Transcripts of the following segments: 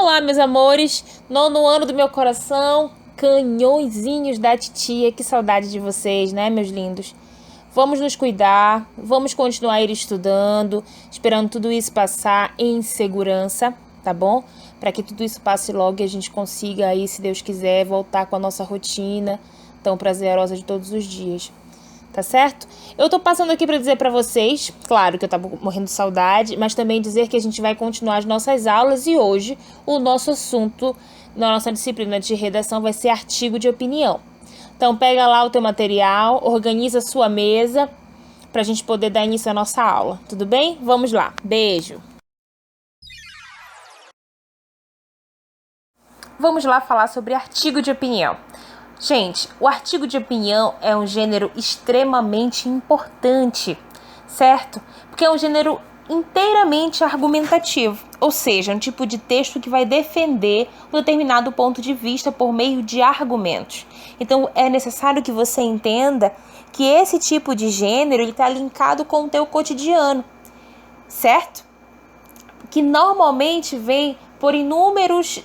Olá, meus amores, nono ano do meu coração, canhõezinhos da titia, que saudade de vocês, né, meus lindos? Vamos nos cuidar, vamos continuar ir estudando, esperando tudo isso passar em segurança, tá bom? Para que tudo isso passe logo e a gente consiga aí, se Deus quiser, voltar com a nossa rotina tão prazerosa de todos os dias. Tá certo? Eu tô passando aqui para dizer para vocês, claro que eu tava morrendo de saudade, mas também dizer que a gente vai continuar as nossas aulas e hoje o nosso assunto na nossa disciplina de redação vai ser artigo de opinião. Então pega lá o teu material, organiza a sua mesa pra gente poder dar início à nossa aula, tudo bem? Vamos lá, beijo! Vamos lá falar sobre artigo de opinião. Gente, o artigo de opinião é um gênero extremamente importante, certo? Porque é um gênero inteiramente argumentativo, ou seja, um tipo de texto que vai defender um determinado ponto de vista por meio de argumentos. Então, é necessário que você entenda que esse tipo de gênero está linkado com o teu cotidiano, certo? Que normalmente vem por inúmeros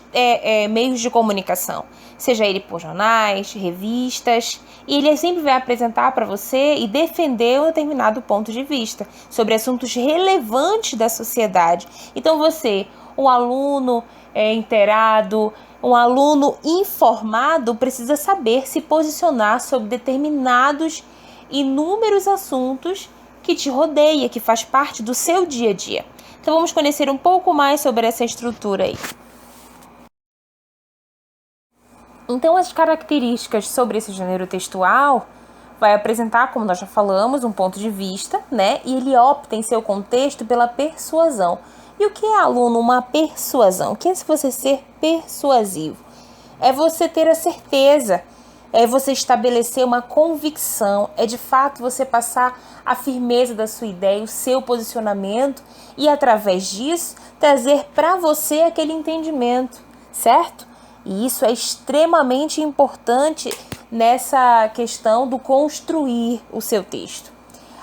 meios de comunicação, seja ele por jornais, revistas, e ele sempre vai apresentar para você e defender um determinado ponto de vista sobre assuntos relevantes da sociedade. Então você, um aluno inteirado, um aluno informado, precisa saber se posicionar sobre determinados inúmeros assuntos que te rodeia, que faz parte do seu dia a dia. Então vamos conhecer um pouco mais sobre essa estrutura aí. Então as características sobre esse gênero textual vai apresentar, como nós já falamos, um ponto de vista, né? E ele opta em seu contexto pela persuasão. E o que é, aluno, uma persuasão? O que é você ser persuasivo? É você ter a certeza, é você estabelecer uma convicção, é de fato você passar a firmeza da sua ideia, o seu posicionamento e através disso trazer para você aquele entendimento, certo? E isso é extremamente importante nessa questão do construir o seu texto.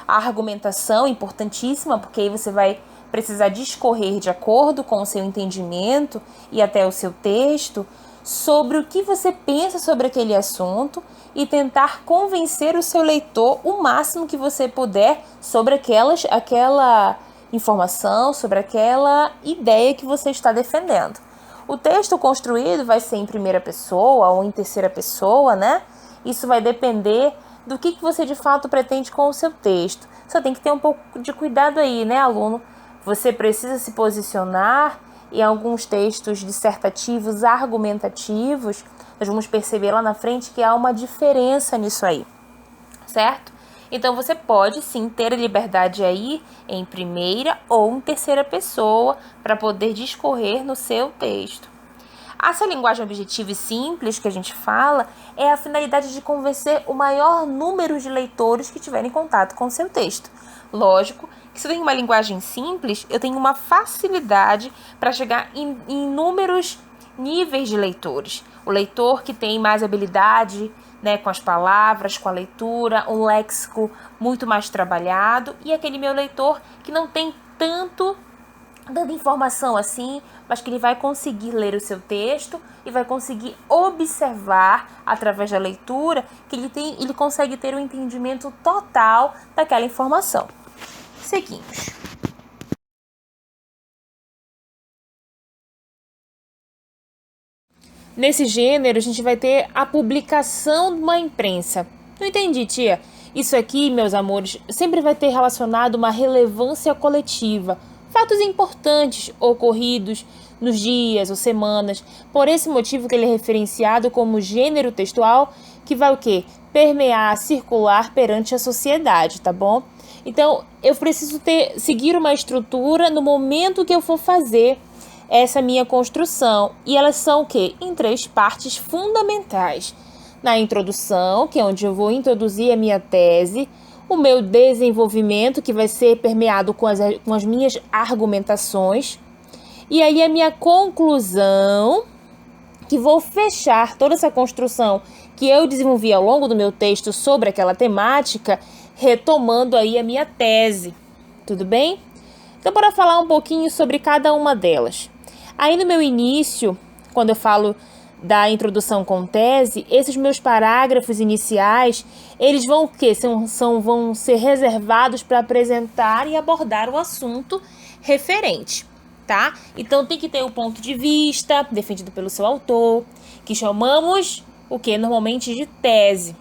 A argumentação é importantíssima, porque aí você vai precisar discorrer de acordo com o seu entendimento e até o seu texto sobre o que você pensa sobre aquele assunto e tentar convencer o seu leitor o máximo que você puder sobre aquela informação, sobre aquela ideia que você está defendendo. O texto construído vai ser em primeira pessoa ou em terceira pessoa, né? Isso vai depender do que você de fato pretende com o seu texto. Só tem que ter um pouco de cuidado aí, né, aluno? Você precisa se posicionar em alguns textos dissertativos, argumentativos. Nós vamos perceber lá na frente que há uma diferença nisso aí, certo? Então você pode sim ter a liberdade aí em primeira ou em terceira pessoa para poder discorrer no seu texto. Essa linguagem objetiva e simples que a gente fala é a finalidade de convencer o maior número de leitores que tiverem contato com o seu texto. Lógico que se eu tenho uma linguagem simples, eu tenho uma facilidade para chegar em inúmeros níveis de leitores. O leitor que tem mais habilidade, né, com as palavras, com a leitura, um léxico muito mais trabalhado, e aquele meu leitor que não tem tanta informação assim, mas que ele vai conseguir ler o seu texto e vai conseguir observar através da leitura que ele consegue ter um entendimento total daquela informação. Seguimos. Nesse gênero, a gente vai ter a publicação de uma imprensa. Não entendi, tia. Isso aqui, meus amores, sempre vai ter relacionado uma relevância coletiva. Fatos importantes ocorridos nos dias ou semanas. Por esse motivo que ele é referenciado como gênero textual, que vai o quê? Permear, circular perante a sociedade, tá bom? Então, eu preciso seguir uma estrutura no momento que eu for fazer essa minha construção. E elas são o quê? Em 3 partes fundamentais. Na introdução, que é onde eu vou introduzir a minha tese, o meu desenvolvimento, que vai ser permeado com as minhas argumentações, e aí a minha conclusão, que vou fechar toda essa construção que eu desenvolvi ao longo do meu texto sobre aquela temática, retomando aí a minha tese. Tudo bem? Então, bora falar um pouquinho sobre cada uma delas. Aí no meu início, quando eu falo da introdução com tese, esses meus parágrafos iniciais, eles vão vão ser reservados para apresentar e abordar o assunto referente, tá? Então tem que ter o ponto de vista defendido pelo seu autor, que chamamos o que normalmente de tese.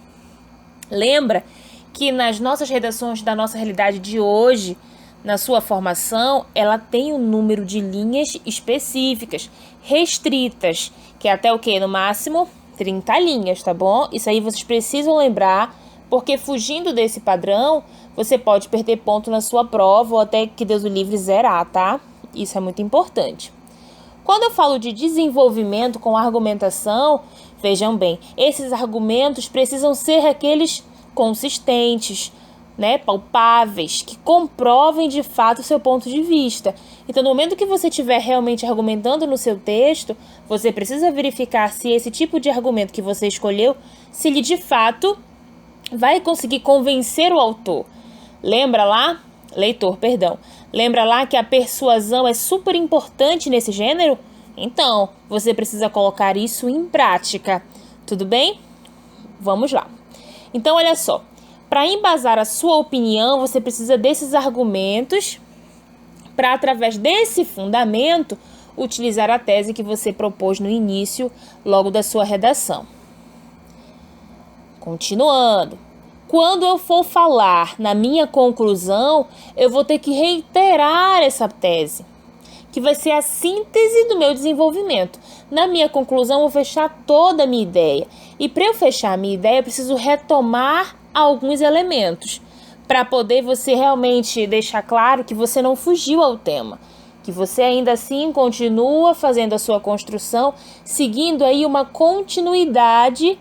Lembra que nas nossas redações da nossa realidade de hoje, na sua formação, ela tem um número de linhas específicas, restritas, que é até o quê? No máximo 30 linhas, tá bom? Isso aí vocês precisam lembrar, porque fugindo desse padrão, você pode perder ponto na sua prova ou até, que Deus o livre, zerar, tá? Isso é muito importante. Quando eu falo de desenvolvimento com argumentação, vejam bem, esses argumentos precisam ser aqueles consistentes, né, palpáveis, que comprovem de fato o seu ponto de vista. Então, no momento que você estiver realmente argumentando no seu texto, você precisa verificar se esse tipo de argumento que você escolheu, se ele de fato vai conseguir convencer o autor. Lembra lá que a persuasão é super importante nesse gênero? Então, você precisa colocar isso em prática. Tudo bem? Vamos lá. Então, olha só. Para embasar a sua opinião, você precisa desses argumentos para, através desse fundamento, utilizar a tese que você propôs no início, logo da sua redação. Continuando. Quando eu for falar na minha conclusão, eu vou ter que reiterar essa tese, que vai ser a síntese do meu desenvolvimento. Na minha conclusão, eu vou fechar toda a minha ideia. E para eu fechar a minha ideia, eu preciso retomar alguns elementos, para poder você realmente deixar claro que você não fugiu ao tema, que você ainda assim continua fazendo a sua construção, seguindo aí uma continuidade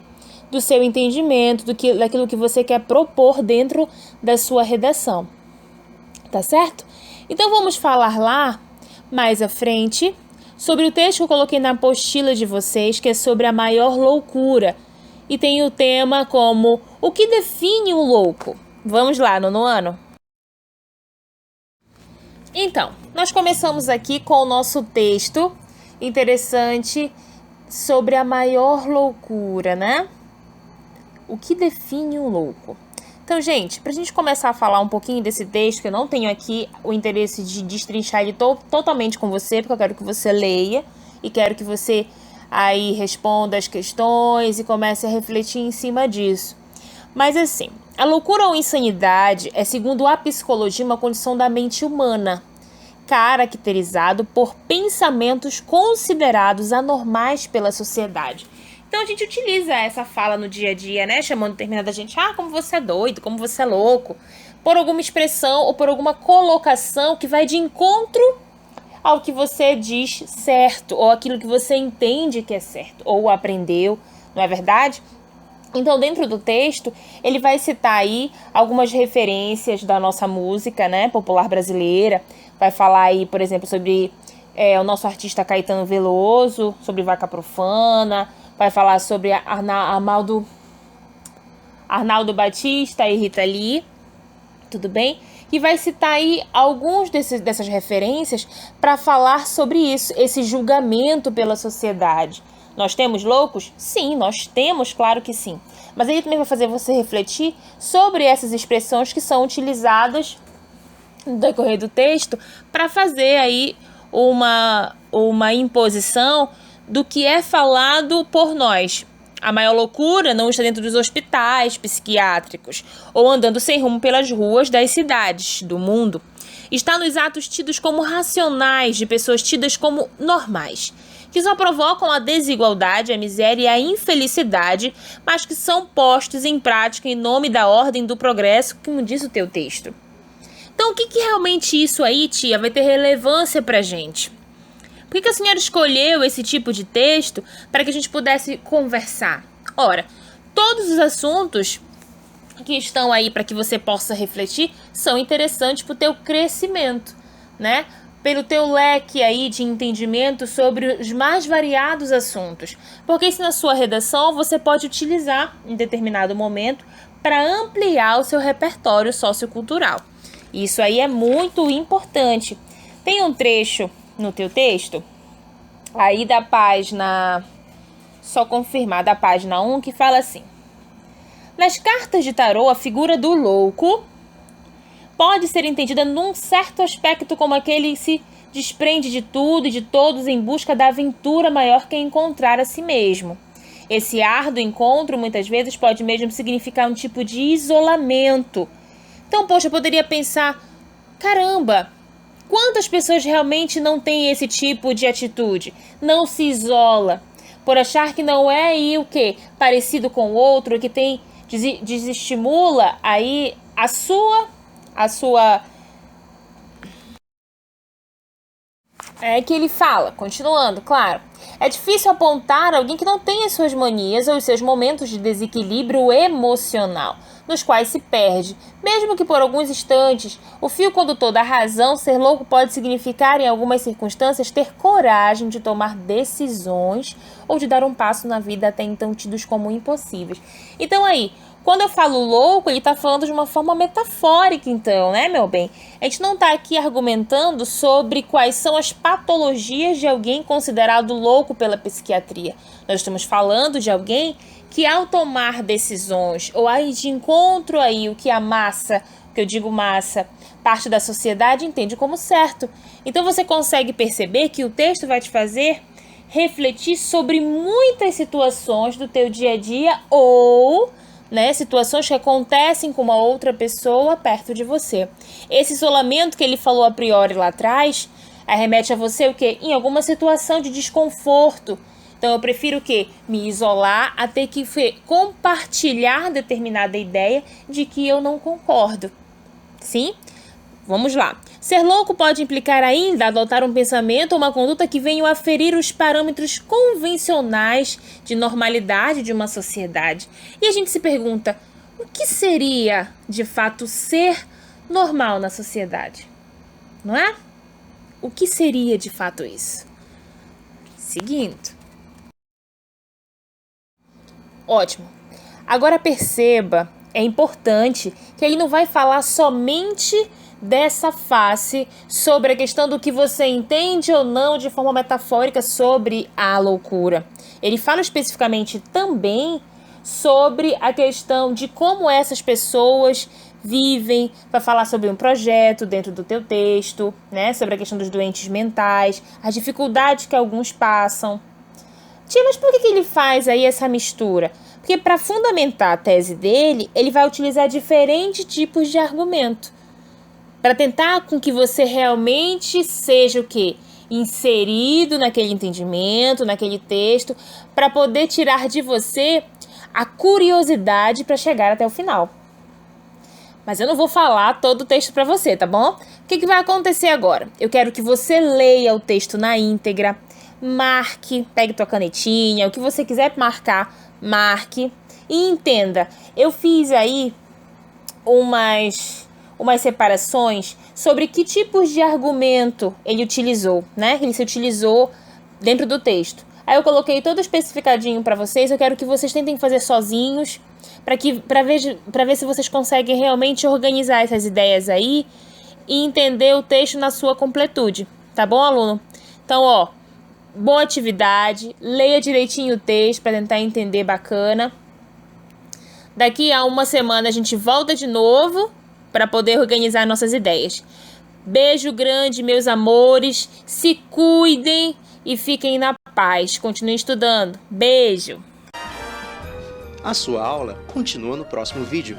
do seu entendimento, daquilo que você quer propor dentro da sua redação. Tá certo? Então vamos falar lá, mais à frente, sobre o texto que eu coloquei na apostila de vocês, que é sobre a maior loucura. E tem o tema como o que define um louco. Vamos lá, nono ano? Então, nós começamos aqui com o nosso texto interessante sobre a maior loucura, né? O que define um louco? Então, gente, para a gente começar a falar um pouquinho desse texto, que eu não tenho aqui o interesse de destrinchar ele totalmente com você, porque eu quero que você leia e quero que você aí responda as questões e comece a refletir em cima disso. Mas assim, a loucura ou insanidade é, segundo a psicologia, uma condição da mente humana, caracterizado por pensamentos considerados anormais pela sociedade. Então a gente utiliza essa fala no dia a dia, né? Chamando determinada gente, como você é doido, como você é louco, por alguma expressão ou por alguma colocação que vai de encontro ao que você diz certo, ou aquilo que você entende que é certo, ou aprendeu, não é verdade? Então, dentro do texto, ele vai citar aí algumas referências da nossa música, né, popular brasileira. Vai falar aí, por exemplo, sobre o nosso artista Caetano Veloso, sobre Vaca Profana. Vai falar sobre Arnaldo Batista e Rita Lee. Tudo bem? E vai citar aí alguns dessas referências para falar sobre isso, esse julgamento pela sociedade. Nós temos loucos? Sim, nós temos, claro que sim. Mas ele também vai fazer você refletir sobre essas expressões que são utilizadas no decorrer do texto para fazer aí uma imposição do que é falado por nós. A maior loucura não está dentro dos hospitais psiquiátricos ou andando sem rumo pelas ruas das cidades do mundo. Está nos atos tidos como racionais de pessoas tidas como normais, que só provocam a desigualdade, a miséria e a infelicidade, mas que são postos em prática em nome da ordem do progresso, como diz o teu texto. Então, o que realmente isso aí, tia, vai ter relevância pra gente? Por que a senhora escolheu esse tipo de texto para que a gente pudesse conversar? Ora, todos os assuntos que estão aí para que você possa refletir são interessantes para o teu crescimento, né? Pelo teu leque aí de entendimento sobre os mais variados assuntos. Porque isso na sua redação você pode utilizar em determinado momento para ampliar o seu repertório sociocultural. Isso aí é muito importante. Tem um trecho no teu texto aí da página, só confirmar, da página 1, que fala assim: nas cartas de tarô, a figura do louco pode ser entendida num certo aspecto como aquele que se desprende de tudo e de todos em busca da aventura maior que encontrar a si mesmo. Esse árduo encontro, muitas vezes, pode mesmo significar um tipo de isolamento. Então, poxa, eu poderia pensar, caramba, quantas pessoas realmente não têm esse tipo de atitude? Não se isola, por achar que não é aí o quê? Parecido com o outro, que tem desestimula aí a sua é que ele fala, continuando, claro. É difícil apontar alguém que não tenha suas manias ou os seus momentos de desequilíbrio emocional, nos quais se perde, mesmo que por alguns instantes. O fio condutor da razão, ser louco, pode significar, em algumas circunstâncias, ter coragem de tomar decisões ou de dar um passo na vida até então tidos como impossíveis. Então aí, quando eu falo louco, ele está falando de uma forma metafórica, então, né, meu bem? A gente não está aqui argumentando sobre quais são as patologias de alguém considerado louco pela psiquiatria. Nós estamos falando de alguém que, ao tomar decisões ou aí de encontro aí o que a massa, que eu digo massa, parte da sociedade entende como certo. Então você consegue perceber que o texto vai te fazer refletir sobre muitas situações do teu dia a dia ou situações que acontecem com uma outra pessoa perto de você. Esse isolamento que ele falou a priori lá atrás, remete a você o quê? Em alguma situação de desconforto. Então eu prefiro o quê? Me isolar a ter que compartilhar determinada ideia de que eu não concordo. Sim? Vamos lá. Ser louco pode implicar ainda adotar um pensamento ou uma conduta que venham a ferir os parâmetros convencionais de normalidade de uma sociedade. E a gente se pergunta, o que seria, de fato, ser normal na sociedade? Não é? O que seria, de fato, isso? Seguindo. Ótimo. Agora perceba, é importante que ele não vai falar somente dessa face sobre a questão do que você entende ou não de forma metafórica sobre a loucura. Ele fala especificamente também sobre a questão de como essas pessoas vivem, vai falar sobre um projeto dentro do teu texto, né? Sobre a questão dos doentes mentais, as dificuldades que alguns passam. Tia, mas por que ele faz aí essa mistura? Porque para fundamentar a tese dele, ele vai utilizar diferentes tipos de argumento. Para tentar com que você realmente seja o quê? Inserido naquele entendimento, naquele texto, para poder tirar de você a curiosidade para chegar até o final. Mas eu não vou falar todo o texto para você, tá bom? O que vai acontecer agora? Eu quero que você leia o texto na íntegra, marque, pegue tua canetinha, o que você quiser marcar, marque e entenda. Eu fiz aí umas separações sobre que tipos de argumento ele utilizou, né? Ele se utilizou dentro do texto. Aí eu coloquei todo especificadinho para vocês. Eu quero que vocês tentem fazer sozinhos, para ver se vocês conseguem realmente organizar essas ideias aí e entender o texto na sua completude. Tá bom, aluno? Então, boa atividade. Leia direitinho o texto para tentar entender bacana. Daqui a uma semana a gente volta de novo para poder organizar nossas ideias. Beijo grande, meus amores. Se cuidem e fiquem na paz. Continuem estudando. Beijo! A sua aula continua no próximo vídeo.